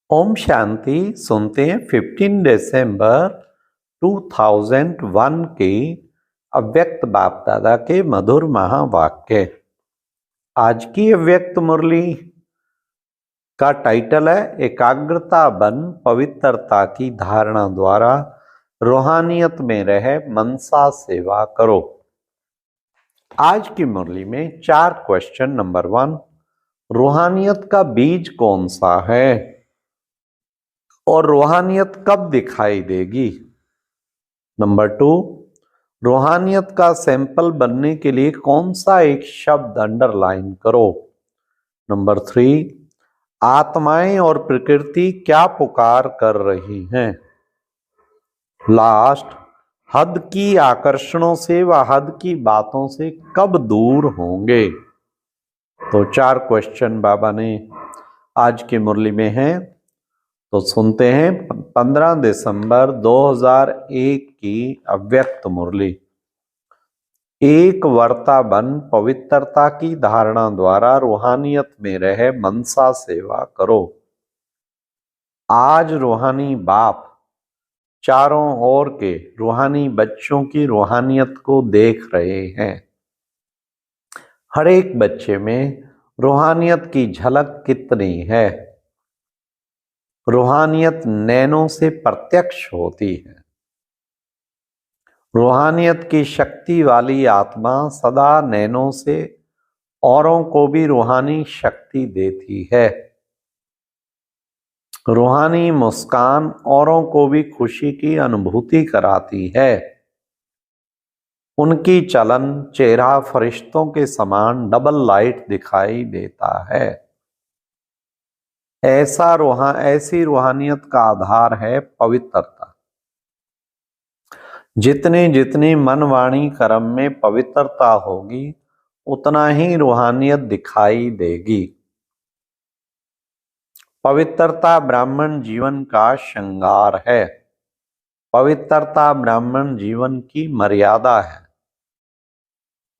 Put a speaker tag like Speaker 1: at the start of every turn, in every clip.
Speaker 1: ओम शांति। सुनते हैं 15 दिसंबर 2001 के अव्यक्त बाप दादा के मधुर महावाक्य। आज की अव्यक्त मुरली का टाइटल है एकाग्रता बन पवित्रता की धारणा द्वारा रूहानियत में रहे मनसा सेवा करो। आज की मुरली में 4 क्वेश्चन। नंबर 1, रूहानियत का बीज कौन सा है और रूहानियत कब दिखाई देगी। नंबर 2, रूहानियत का सैंपल बनने के लिए कौन सा एक शब्द अंडरलाइन करो। नंबर 3, आत्माएं और प्रकृति क्या पुकार कर रही हैं। लास्ट, हद की आकर्षणों से व हद की बातों से कब दूर होंगे। तो 4 क्वेश्चन बाबा ने आज की मुरली में हैं। तो सुनते हैं 15 दिसंबर 2001 की अव्यक्त मुरली। एक वर्ता बन पवित्रता की धारणा द्वारा रूहानियत में रहे मनसा सेवा करो। आज रूहानी बाप चारों ओर के रूहानी बच्चों की रूहानियत को देख रहे हैं। हर एक बच्चे में रूहानियत की झलक कितनी है। रूहानियत नैनों से प्रत्यक्ष होती है। रूहानियत की शक्ति वाली आत्मा सदा नैनों से औरों को भी रूहानी शक्ति देती है। रूहानी मुस्कान औरों को भी खुशी की अनुभूति कराती है। उनकी चलन चेहरा फरिश्तों के समान डबल लाइट दिखाई देता है। ऐसी रूहानियत का आधार है पवित्रता। जितनी जितनी मन वाणी कर्म में पवित्रता होगी उतना ही रूहानियत दिखाई देगी। पवित्रता ब्राह्मण जीवन का श्रृंगार है। पवित्रता ब्राह्मण जीवन की मर्यादा है।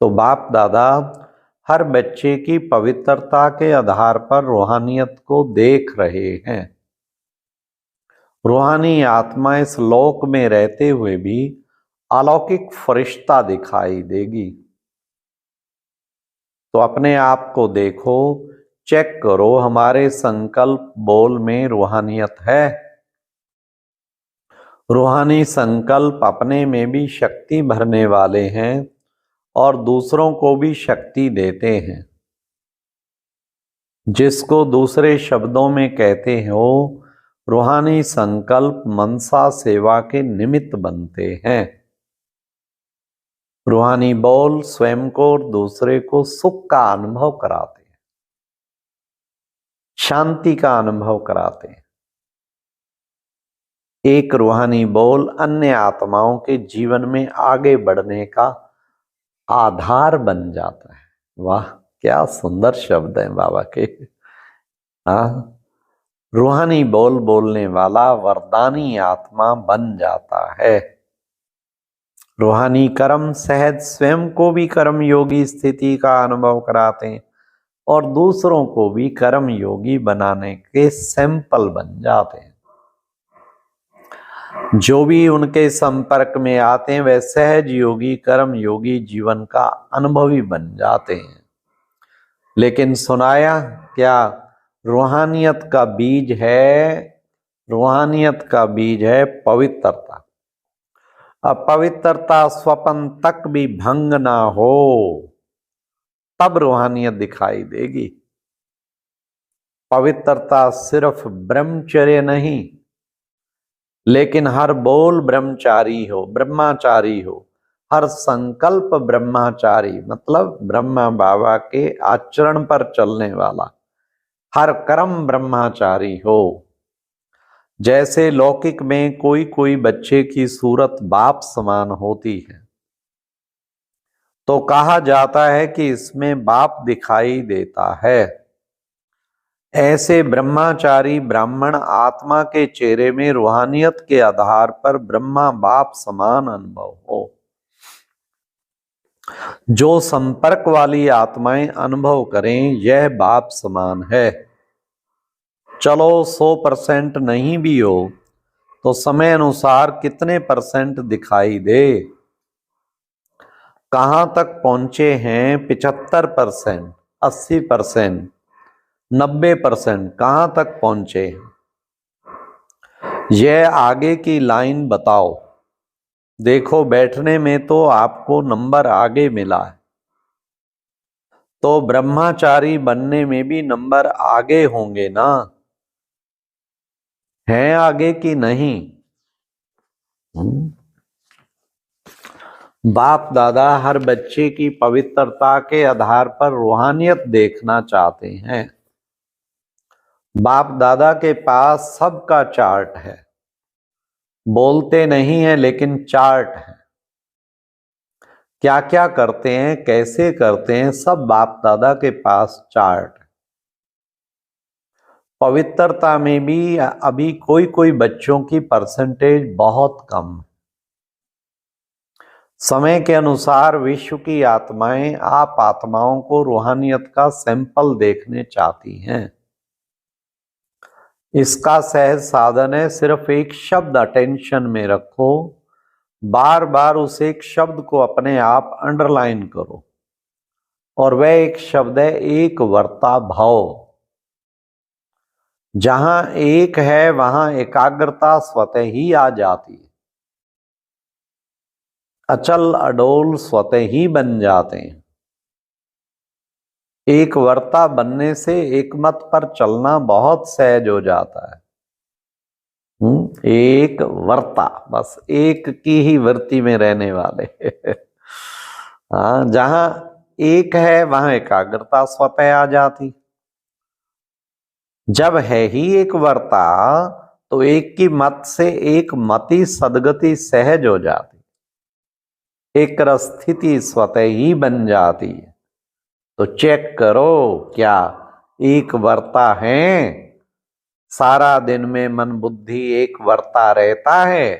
Speaker 1: तो बाप दादा हर बच्चे की पवित्रता के आधार पर रूहानियत को देख रहे हैं। रूहानी आत्मा इस लोक में रहते हुए भी अलौकिक फरिश्ता दिखाई देगी। तो अपने आप को देखो, चेक करो, हमारे संकल्प बोल में रूहानियत है। रूहानी संकल्प अपने में भी शक्ति भरने वाले हैं और दूसरों को भी शक्ति देते हैं। जिसको दूसरे शब्दों में कहते हो रूहानी संकल्प मनसा सेवा के निमित्त बनते हैं। रूहानी बोल स्वयं को और दूसरे को सुख का अनुभव कराते हैं, शांति का अनुभव कराते हैं। एक रूहानी बोल अन्य आत्माओं के जीवन में आगे बढ़ने का आधार बन जाता है। वाह, क्या सुंदर शब्द है बाबा के। हाँ, रूहानी बोल बोलने वाला वरदानी आत्मा बन जाता है। रूहानी कर्म सहज स्वयं को भी कर्म योगी स्थिति का अनुभव कराते हैं और दूसरों को भी कर्म योगी बनाने के सैंपल बन जाते हैं। जो भी उनके संपर्क में आते हैं वे सहज योगी कर्म योगी जीवन का अनुभवी बन जाते हैं। लेकिन सुनाया क्या, रूहानियत का बीज है, रूहानियत का बीज है पवित्रता। अब पवित्रता स्वपन तक भी भंग ना हो तब रूहानियत दिखाई देगी। पवित्रता सिर्फ ब्रह्मचर्य नहीं, लेकिन हर बोल ब्रह्मचारी हो, ब्रह्माचारी हो। हर संकल्प ब्रह्माचारी मतलब ब्रह्मा बाबा के आचरण पर चलने वाला। हर कर्म ब्रह्माचारी हो। जैसे लौकिक में कोई कोई बच्चे की सूरत बाप समान होती है तो कहा जाता है कि इसमें बाप दिखाई देता है। ऐसे ब्रह्माचारी ब्राह्मण आत्मा के चेहरे में रूहानियत के आधार पर ब्रह्मा बाप समान अनुभव हो। जो संपर्क वाली आत्माएं अनुभव करें यह बाप समान है। चलो 100% नहीं भी हो तो समय अनुसार कितने परसेंट दिखाई दे। कहां तक पहुंचे हैं? 75%, 80%, 90%, कहां तक पहुंचे? यह आगे की लाइन बताओ। देखो बैठने में तो आपको नंबर आगे मिला है, तो ब्रह्मचारी बनने में भी नंबर आगे होंगे ना? हैं आगे कि नहीं? बाप दादा हर बच्चे की पवित्रता के आधार पर रूहानियत देखना चाहते हैं। बाप दादा के पास सबका चार्ट है, बोलते नहीं है लेकिन चार्ट है। क्या क्या करते हैं, कैसे करते हैं, सब बाप दादा के पास चार्ट है। पवित्रता में भी अभी कोई कोई बच्चों की परसेंटेज बहुत कम। समय के अनुसार विश्व की आत्माएं आप आत्माओं को रूहानियत का सैंपल देखने चाहती हैं। इसका सहज साधन है, सिर्फ एक शब्द अटेंशन में रखो, बार बार उस एक शब्द को अपने आप अंडरलाइन करो, और वह एक शब्द है एक वर्ता भाव। जहां एक है वहां एकाग्रता स्वतः ही आ जाती है, अचल अडोल स्वतः ही बन जाते हैं। एक वर्ता बनने से एक मत पर चलना बहुत सहज हो जाता है। एक वर्ता, बस एक की ही वृत्ति में रहने वाले। हाँ, जहां एक है वहां एकाग्रता स्वतः आ जाती। जब है ही एक वर्ता तो एक की मत से एक मति सदगति सहज हो जाती, एक स्थिति स्वतः ही बन जाती है। तो चेक करो क्या एक वर्ता है? सारा दिन में मन बुद्धि एक वर्ता रहता है।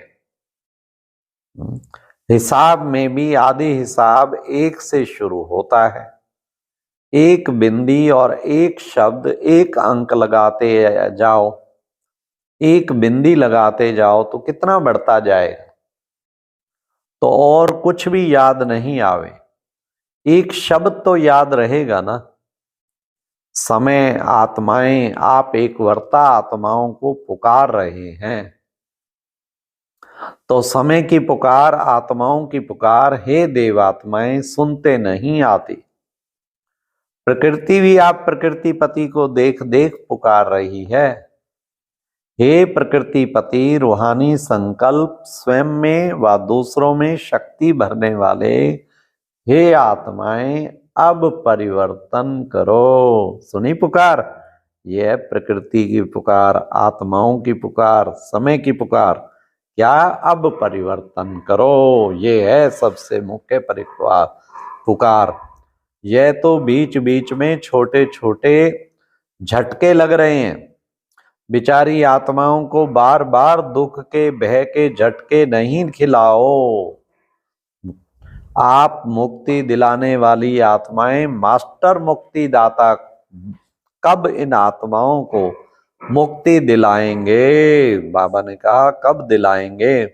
Speaker 1: हिसाब में भी आदि हिसाब एक से शुरू होता है। एक बिंदी और एक शब्द, एक अंक लगाते जाओ, एक बिंदी लगाते जाओ तो कितना बढ़ता जाएगा। तो और कुछ भी याद नहीं आवे, एक शब्द तो याद रहेगा ना। समय आत्माएं आप एक वर्ता आत्माओं को पुकार रहे हैं, तो समय की पुकार, आत्माओं की पुकार, हे देवात्माएं सुनते नहीं आती। प्रकृति भी आप प्रकृति पति को देख देख पुकार रही है। हे प्रकृति पति, रूहानी संकल्प स्वयं में व दूसरों में शक्ति भरने वाले हे आत्माएं अब परिवर्तन करो। सुनी पुकार? यह है प्रकृति की पुकार, आत्माओं की पुकार, समय की पुकार। क्या? अब परिवर्तन करो। ये है सबसे मुख्य पुकार। यह तो बीच बीच में छोटे छोटे झटके लग रहे हैं। बिचारी आत्माओं को बार बार दुख के भय के झटके नहीं खिलाओ। आप मुक्ति दिलाने वाली आत्माएं, मास्टर मुक्ति दाता कब इन आत्माओं को मुक्ति दिलाएंगे? बाबा ने कहा कब दिलाएंगे?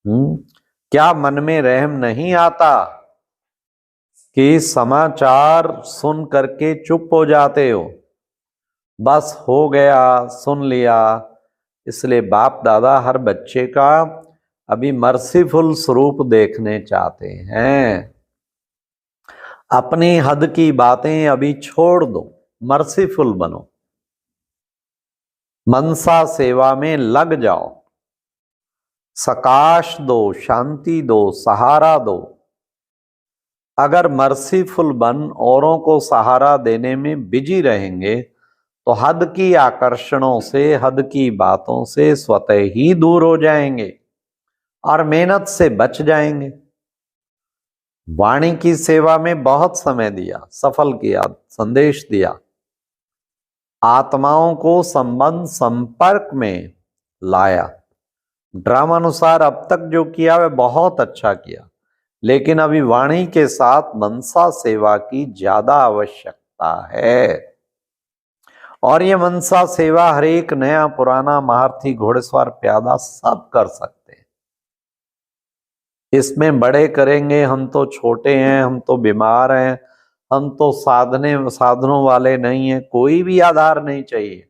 Speaker 1: क्या मन में रहम नहीं आता कि समाचार सुन करके चुप हो जाते हो? बस हो गया, सुन लिया। इसलिए बाप दादा हर बच्चे का अभी मर्सीफुल स्वरूप देखने चाहते हैं। अपनी हद की बातें अभी छोड़ दो, मर्सीफुल बनो, मनसा सेवा में लग जाओ, सकाश दो, शांति दो, सहारा दो। अगर मर्सीफुल बन औरों को सहारा देने में बिजी रहेंगे तो हद की आकर्षणों से, हद की बातों से स्वतः ही दूर हो जाएंगे और मेहनत से बच जाएंगे। वाणी की सेवा में बहुत समय दिया, सफल किया, संदेश दिया, आत्माओं को संबंध संपर्क में लाया। ड्रामानुसार अब तक जो किया वह बहुत अच्छा किया, लेकिन अभी वाणी के साथ मनसा सेवा की ज्यादा आवश्यकता है। और ये मनसा सेवा हर एक नया पुराना महारथी घोड़सवार प्यादा सब कर सकते हैं। इसमें बड़े करेंगे, हम तो छोटे हैं, हम तो बीमार हैं, हम तो साधनों वाले नहीं हैं, कोई भी आधार नहीं चाहिए।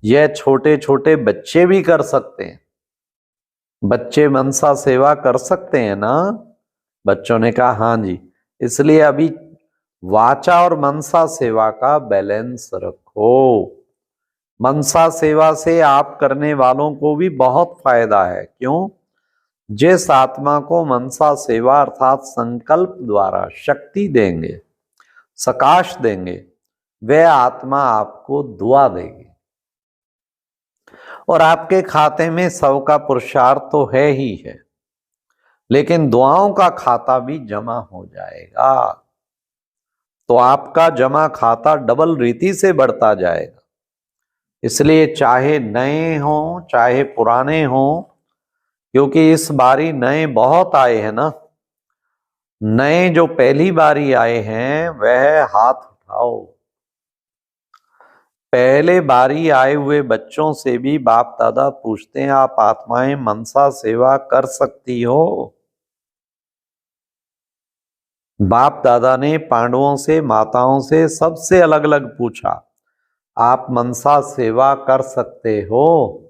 Speaker 1: यह छोटे छोटे बच्चे भी कर सकते हैं। बच्चे मनसा सेवा कर सकते हैं ना? बच्चों ने कहा हाँ जी। इसलिए अभी वाचा और मनसा सेवा का बैलेंस रखो। मनसा सेवा से आप करने वालों को भी बहुत फायदा है। क्यों? जिस आत्मा को मनसा सेवा अर्थात संकल्प द्वारा शक्ति देंगे, सकाश देंगे, वह आत्मा आपको दुआ देगी। और आपके खाते में 100 का पुरुषार्थ तो है ही है, लेकिन दुआओं का खाता भी जमा हो जाएगा। तो आपका जमा खाता डबल रीति से बढ़ता जाएगा। इसलिए चाहे नए हों चाहे पुराने हों, क्योंकि इस बारी नए बहुत आए हैं ना, नए जो पहली बारी आए हैं वह हाथ उठाओ। पहले बारी आए हुए बच्चों से भी बाप दादा पूछते हैं, आप आत्माएं मनसा सेवा कर सकती हो? बाप दादा ने पांडवों से, माताओं से, सबसे अलग अलग पूछा, आप मनसा सेवा कर सकते हो?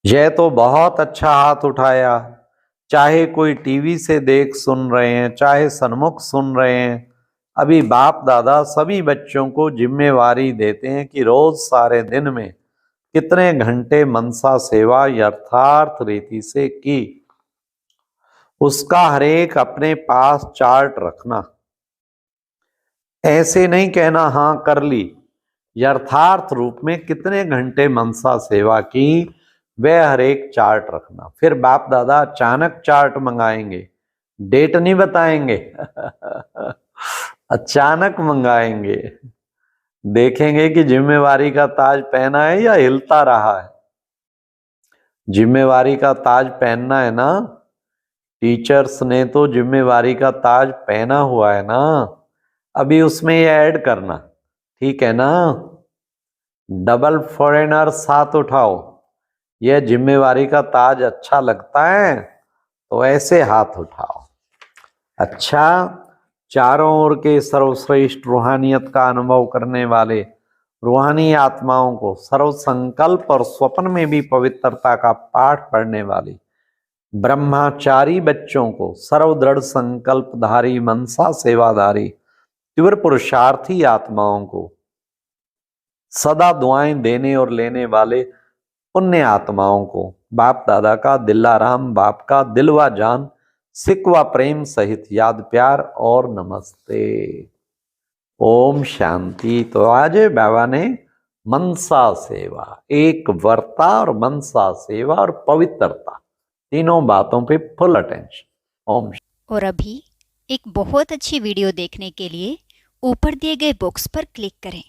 Speaker 1: यह तो बहुत अच्छा हाथ उठाया। चाहे कोई टीवी से देख सुन रहे हैं, चाहे सन्मुख सुन रहे हैं, अभी बाप दादा सभी बच्चों को जिम्मेवारी देते हैं कि रोज सारे दिन में कितने घंटे मनसा सेवा यथार्थ रीति से की, उसका हर एक अपने पास चार्ट रखना। ऐसे नहीं कहना हाँ कर ली, यथार्थ रूप में कितने घंटे मनसा सेवा की वह हर एक चार्ट रखना। फिर बाप दादा अचानक चार्ट मंगाएंगे, डेट नहीं बताएंगे अचानक मंगाएंगे, देखेंगे कि जिम्मेवारी का ताज पहना है या हिलता रहा है। जिम्मेवारी का ताज पहनना है ना, टीचर्स ने तो जिम्मेवारी का ताज पहना हुआ है ना, अभी उसमें ये ऐड करना, ठीक है ना? डबल फॉरेनर साथ उठाओ, यह जिम्मेवारी का ताज अच्छा लगता है तो ऐसे हाथ उठाओ। अच्छा, चारों ओर के सर्वश्रेष्ठ रूहानियत का अनुभव करने वाले रूहानी आत्माओं को, सर्व संकल्प और स्वप्न में भी पवित्रता का पाठ पढ़ने वाली ब्रह्मचारी बच्चों को, सर्व दृढ़ संकल्पधारी मनसा सेवाधारी तीव्र पुरुषार्थी आत्माओं को, सदा दुआएं देने और लेने वाले पुण्य आत्माओं को बाप दादा का दिलाराम बाप का दिलवा जान सिकवा प्रेम सहित याद प्यार और नमस्ते। ओम शांति। तो आज बाबा ने मनसा सेवा, एक वर्ता और मनसा सेवा और पवित्रता, तीनों बातों पे फुल अटेंशन। ओम।
Speaker 2: और अभी एक बहुत अच्छी वीडियो देखने के लिए ऊपर दिए गए बॉक्स पर क्लिक करें।